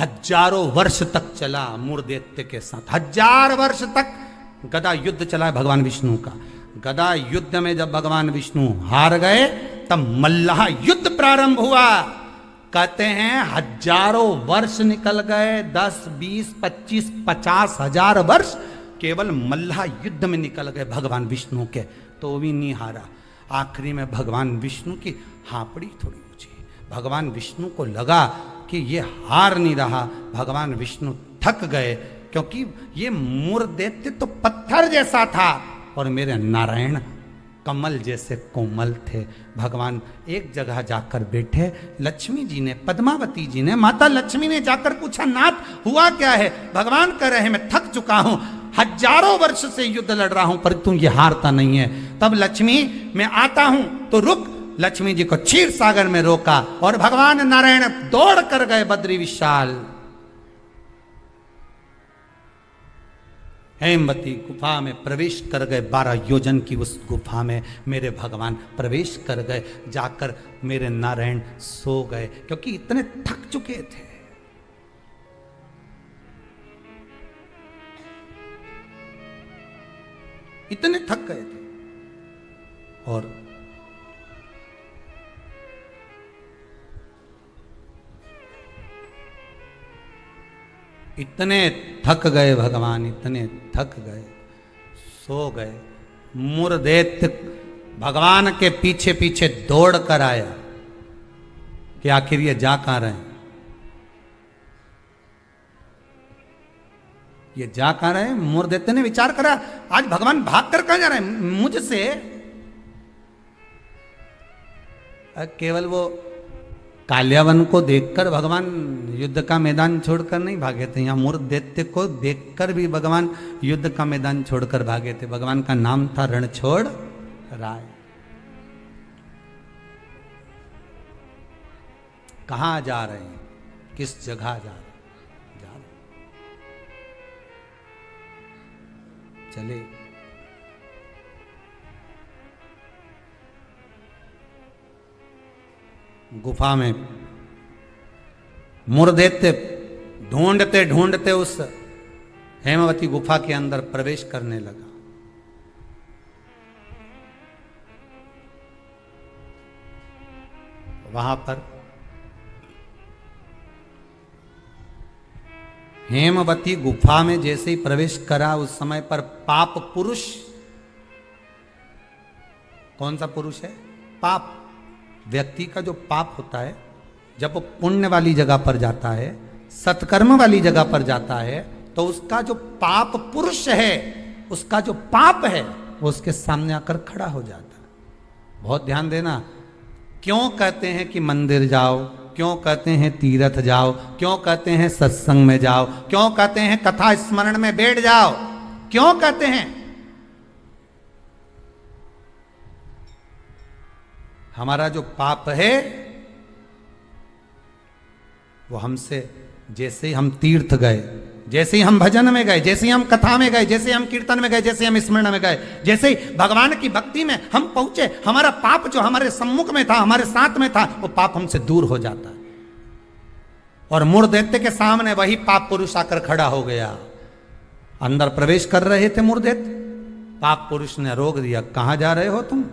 हजारों वर्ष तक चला मूर्धदैत्य के साथ, 1000 वर्ष तक गदा युद्ध चला है भगवान विष्णु का। गदा युद्ध में जब भगवान विष्णु हार गए तब मल्लाह युद्ध प्रारंभ हुआ। कहते हैं हजारों वर्ष निकल गए, 10, 20, 25, 50,000 वर्ष केवल मल्लाह युद्ध में निकल गए भगवान विष्णु के, तो भी नहीं हारा। आखिरी में भगवान विष्णु की हापड़ी थोड़ी ऊंची, भगवान विष्णु को लगा कि ये हार नहीं रहा। भगवान विष्णु थक गए, क्योंकि ये मूर्धदैत्य तो पत्थर जैसा था और मेरे नारायण कमल जैसे कोमल थे। भगवान एक जगह जाकर बैठे, लक्ष्मी जी ने, पद्मावती जी ने, माता लक्ष्मी ने जाकर पूछा, नाथ हुआ क्या है? भगवान कह रहे हैं मैं थक चुका हूं, हजारों वर्ष से युद्ध लड़ रहा हूं, पर तुम ये हारता नहीं है। तब लक्ष्मी मैं आता हूं तो रुक। लक्ष्मी जी को क्षीर सागर में रोका और भगवान नारायण दौड़ कर गए बद्री विशाल। हेमवती गुफा में प्रवेश कर गए, 12 योजन की उस गुफा में मेरे भगवान प्रवेश कर गए। जाकर मेरे नारायण सो गए, क्योंकि इतने थक चुके थे। इतने थक गए थे और इतने थक गए भगवान, इतने थक गए, सो गए। मूर्धदैत्य भगवान के पीछे पीछे दौड़ कर आया कि आखिर ये जा कहां रहे हैं, ये जा कहां रहे हैं। मूर्धदैत्य ने विचार करा, आज भगवान भाग कर कहां जा रहे हैं मुझसे। केवल वो काल्यावन को देखकर भगवान युद्ध का मैदान छोड़कर नहीं भागे थे, यहां मूर्धदैत्य को देखकर भी भगवान युद्ध का मैदान छोड़कर भागे थे। भगवान का नाम था रणछोड़ राय। कहां जा रहे हैं, किस जगह जा रहे हैं? चले गुफा में। मूर्धदैत्य ढूंढते ढूंढते उस हेमवती गुफा के अंदर प्रवेश करने लगा। वहां पर हेमवती गुफा में जैसे ही प्रवेश करा, उस समय पर पाप पुरुष, कौन सा पुरुष है? पाप व्यक्ति का जो पाप होता है, जब वो पुण्य वाली जगह पर जाता है, सत्कर्म वाली जगह पर जाता है, तो उसका जो पाप पुरुष है, उसका जो पाप है, वो उसके सामने आकर खड़ा हो जाता है। बहुत ध्यान देना। क्यों कहते हैं कि मंदिर जाओ, क्यों कहते हैं तीर्थ जाओ, क्यों कहते हैं सत्संग में जाओ, क्यों कहते हैं कथा स्मरण में बैठ जाओ, क्यों कहते हैं? हमारा जो पाप है वो हमसे, जैसे ही हम तीर्थ गए, जैसे ही हम भजन में गए, जैसे ही हम कथा में गए, जैसे ही हम कीर्तन में गए, जैसे ही हम स्मरण में गए, जैसे ही भगवान की भक्ति में हम पहुंचे, हमारा पाप जो हमारे सम्मुख में था, हमारे साथ में था, वो पाप हमसे दूर हो जाता है। और मूर्धदैत्य के सामने वही पाप पुरुष आकर खड़ा हो गया। अंदर प्रवेश कर रहे थे मूर्धदैत्य, पाप पुरुष ने रोक दिया, कहां जा रहे हो तुम?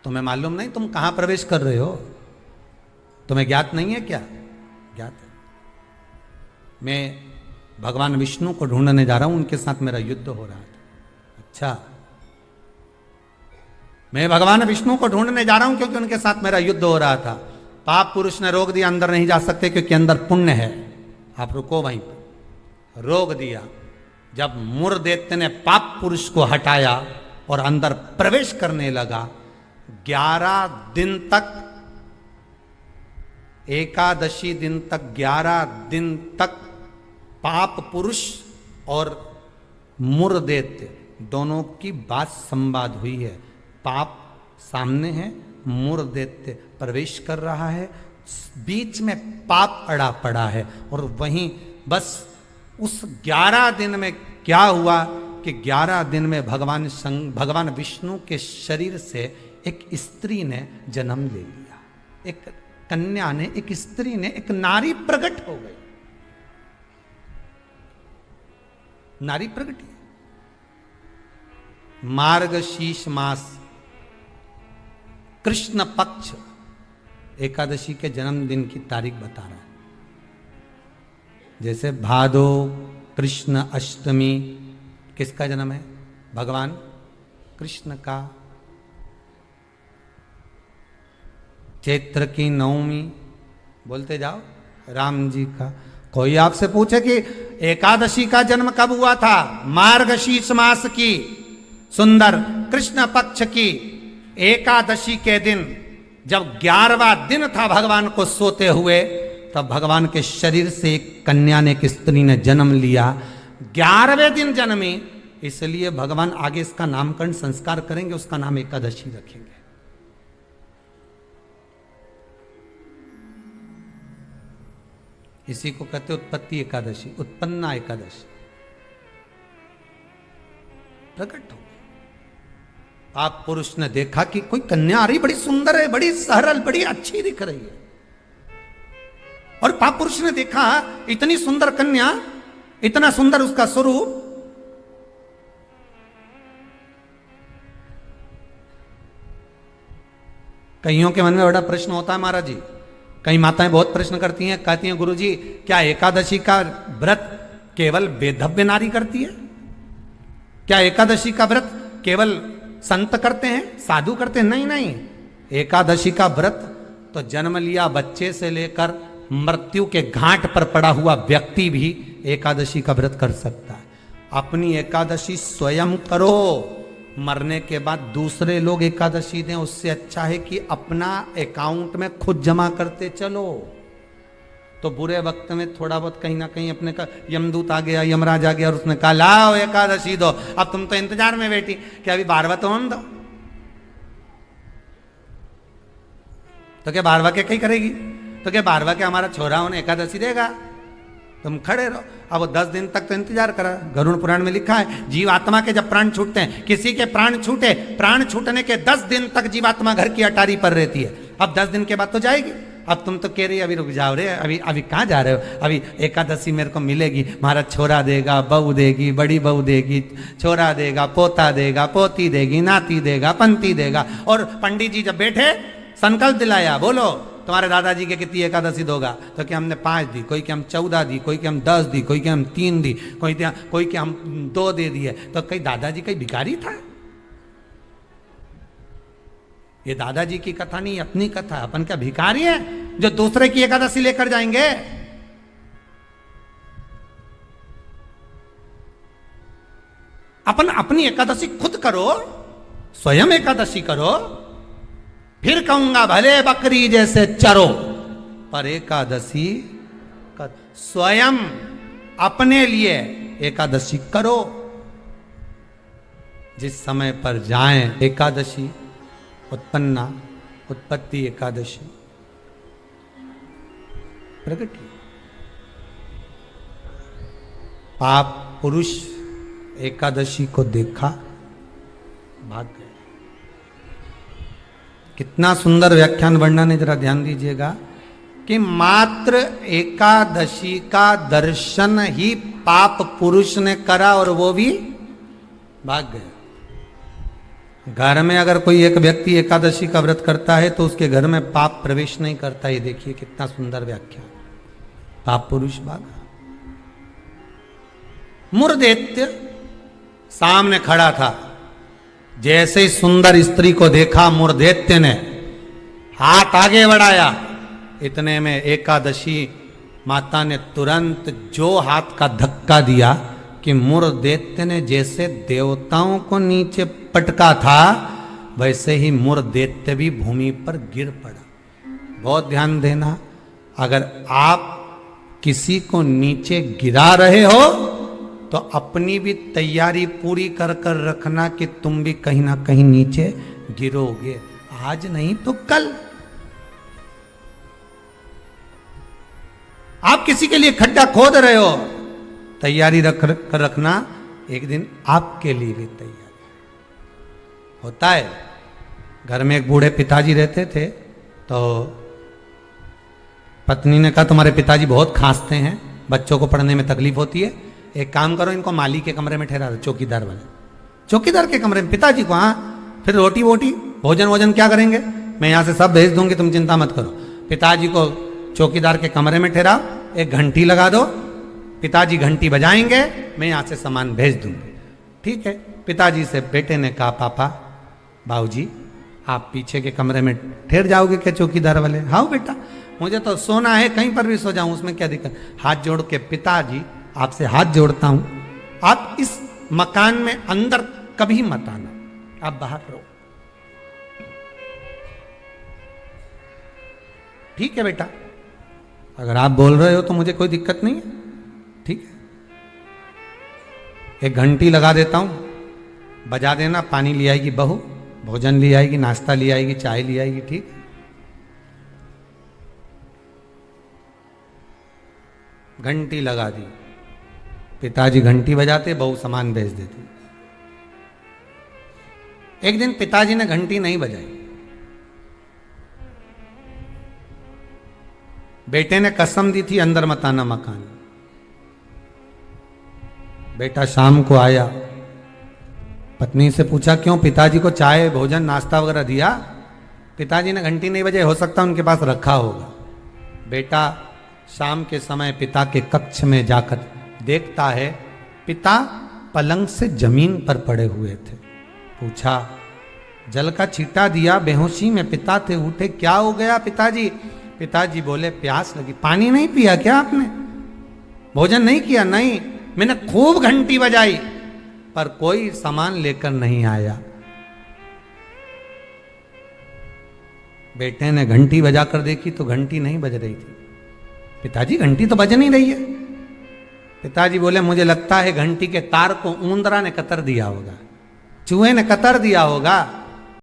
तुम्हें मालूम नहीं तुम कहां प्रवेश कर रहे हो? तुम्हें ज्ञात नहीं है क्या? ज्ञात है। मैं भगवान विष्णु को ढूंढने जा रहा हूं, उनके साथ मेरा युद्ध हो रहा था। अच्छा, मैं भगवान विष्णु को ढूंढने जा रहा हूं क्योंकि उनके साथ मेरा युद्ध हो रहा था। पाप पुरुष ने रोक दिया, अंदर नहीं जा सकते क्योंकि अंदर पुण्य है, आप रुको वहीं पर। रोक दिया। जब मूर्धदैत्य ने पाप पुरुष को हटाया और अंदर प्रवेश करने लगा, 11 दिन तक, एकादशी दिन तक, 11 दिन तक पाप पुरुष और मूर्धदैत्य दोनों की बात संवाद हुई है। पाप सामने है, मूर्धदैत्य प्रवेश कर रहा है, बीच में पाप अड़ा पड़ा है। और वहीं बस उस 11 दिन में क्या हुआ कि 11 दिन में भगवान विष्णु के शरीर से एक स्त्री ने जन्म ले लिया। एक कन्या ने, एक स्त्री ने, एक नारी प्रकट हो गई, नारी प्रकट है। मार्गशीर्ष मास कृष्ण पक्ष एकादशी के जन्मदिन की तारीख बता रहा है। जैसे भादो कृष्ण अष्टमी किसका जन्म है? भगवान कृष्ण का। चैत्र की नवमी बोलते जाओ राम जी का। कोई आपसे पूछे कि एकादशी का जन्म कब हुआ था? मार्गशीर्ष मास की सुंदर कृष्ण पक्ष की एकादशी के दिन, जब 11वां दिन था भगवान को सोते हुए, तब भगवान के शरीर से एक कन्या ने, एक स्त्री ने जन्म लिया। 11वें दिन जन्मी, इसलिए भगवान आगे इसका नामकरण संस्कार करेंगे, उसका नाम एकादशी रखेंगे। इसी को कहते उत्पत्ति एकादशी, उत्पन्ना एकादशी। प्रकट हो आप पुरुष ने देखा कि कोई कन्या आ रही, बड़ी सुंदर है, बड़ी सरल, बड़ी अच्छी दिख रही है। और पाप पुरुष ने देखा इतनी सुंदर कन्या, इतना सुंदर उसका स्वरूप, कईयों के मन में बड़ा प्रश्न होता है महाराज जी। कई माताएं बहुत प्रश्न करती हैं, कहती हैं गुरुजी क्या एकादशी का व्रत केवल वेदव्य नारी करती है? क्या एकादशी का व्रत केवल संत करते हैं, साधु करते हैं? नहीं नहीं, एकादशी का व्रत तो जन्म लिया बच्चे से लेकर मृत्यु के घाट पर पड़ा हुआ व्यक्ति भी एकादशी का व्रत कर सकता है। अपनी एकादशी स्वयं करो, मरने के बाद दूसरे लोग एकादशी दें, उससे अच्छा है कि अपना अकाउंट में खुद जमा करते चलो। तो बुरे वक्त में थोड़ा बहुत कहीं ना कहीं अपने का यमदूत आ गया, यमराज आ गया और उसने कहा लाओ एकादशी दो। अब तुम तो इंतजार में बैठी कि अभी 12वां तो हम दो, तो क्या 12वां के कहीं करेगी? तो क्या 12वां के हमारा छोरा उन्हें एकादशी देगा? तुम खड़े रहो। अब वो 10 दिन तक तो इंतजार करा। गरुड़ पुराण में लिखा है जीवात्मा के जब प्राण छूटते हैं, किसी के प्राण छूटे, प्राण छूटने के 10 दिन तक जीवात्मा घर की अटारी पर रहती है। अब 10 दिन के बाद तो जाएगी। अब तुम तो कह रही अभी रुक जाओ रे, अभी कहाँ जा रहे हो? अभी एकादशी मेरे को मिलेगी, हमारा छोरा देगा, बहू देगी, बड़ी बहू देगी, छोरा देगा, पोता देगा, पोती देगी, नाती देगा, पंती देगा। और पंडित जी जब बैठे संकल्प दिलाया, बोलो तुम्हारे दादाजी के कितनी एकादशी दोगा? तो क्या हमने 5 दी, कोई के हम 14 दी, कोई के हम 10 दी, कोई के हम 3 दी, कोई के हम 2 दे दिए। तो कहीं दादाजी कहीं भिखारी था? ये दादाजी की कथा नहीं, अपनी कथा। अपन क्या भिखारी है जो दूसरे की एकादशी लेकर जाएंगे? अपन अपनी एकादशी खुद करो, स्वयं एकादशी करो, फिर कहूंगा भले बकरी जैसे चरो, पर एकादशी कर। स्वयं अपने लिए एकादशी करो। जिस समय पर जाएं एकादशी, उत्पन्ना, उत्पत्ति एकादशी प्रगति। पाप पुरुष एकादशी को देखा, भाग गए। कितना सुंदर व्याख्यान वर्णन है, जरा ध्यान दीजिएगा कि मात्र एकादशी का दर्शन ही पाप पुरुष ने करा और वो भी भाग गया। घर में अगर कोई एक व्यक्ति एकादशी का व्रत करता है तो उसके घर में पाप प्रवेश नहीं करता। ये देखिए कितना सुंदर व्याख्या। पाप पुरुष भागा। मुरदैत्य सामने खड़ा था। जैसे ही सुंदर स्त्री को देखा, मुरदैत्य ने हाथ आगे बढ़ाया। इतने में एकादशी माता ने तुरंत जो हाथ का धक्का दिया कि मुरदैत्य ने जैसे देवताओं को नीचे पटका था, वैसे ही मुरदैत्य भी भूमि पर गिर पड़ा। बहुत ध्यान देना, अगर आप किसी को नीचे गिरा रहे हो तो अपनी भी तैयारी पूरी कर कर रखना कि तुम भी कहीं ना कहीं नीचे गिरोगे। आज नहीं तो कल। आप किसी के लिए खड्डा खोद रहे हो, तैयारी रख कर रखना, एक दिन आपके लिए भी तैयारी होता है। घर में एक बूढ़े पिताजी रहते थे, तो पत्नी ने कहा तुम्हारे पिताजी बहुत खांसते हैं, बच्चों को पढ़ने में तकलीफ होती है, एक काम करो इनको माली के कमरे में ठहरा दो, चौकीदार वाले। चौकीदार के कमरे में पिताजी को, हाँ फिर रोटी वोटी भोजन वोजन क्या करेंगे, मैं यहाँ से सब भेज दूंगी, तुम चिंता मत करो। पिताजी को चौकीदार के कमरे में ठहराओ, एक घंटी लगा दो, पिताजी घंटी बजाएंगे, मैं यहाँ से सामान भेज दूंगी। ठीक है। पिताजी से बेटे ने कहा पापा बाबूजी आप पीछे के कमरे में ठहर जाओगे क्या चौकीदार वाले? हाँ बेटा मुझे तो सोना है, कहीं पर भी सो जाऊं, उसमें क्या दिक्कत। हाथ जोड़ के पिताजी आपसे हाथ जोड़ता हूं, आप इस मकान में अंदर कभी मत आना, आप बाहर रहो। ठीक है बेटा, अगर आप बोल रहे हो तो मुझे कोई दिक्कत नहीं है। ठीक है, एक घंटी लगा देता हूं, बजा देना, पानी ले आएगी बहू, भोजन ले आएगी, नाश्ता ले आएगी, चाय ले आएगी। ठीक है। घंटी लगा दी, पिताजी घंटी बजाते, बहू सामान भेज देती। एक दिन पिताजी ने घंटी नहीं बजाई, बेटे ने कसम दी थी अंदर मत आना मकान। बेटा शाम को आया, पत्नी से पूछा क्यों, पिताजी को चाय भोजन नाश्ता वगैरह दिया? पिताजी ने घंटी नहीं बजाई, हो सकता उनके पास रखा होगा। बेटा शाम के समय पिता के कक्ष में जाकर देखता है पिता पलंग से जमीन पर पड़े हुए थे। पूछा, जल का छींटा दिया, बेहोशी में पिता थे, उठे, क्या हो गया पिताजी? पिताजी बोले प्यास लगी। पानी नहीं पिया क्या आपने? भोजन नहीं किया? नहीं, मैंने खूब घंटी बजाई पर कोई सामान लेकर नहीं आया। बेटे ने घंटी बजाकर देखी तो घंटी नहीं बज रही थी। पिताजी घंटी तो बज नहीं रही है। पिताजी बोले मुझे लगता है घंटी के तार को ऊंदरा ने कतर दिया होगा, चूहे ने कतर दिया होगा।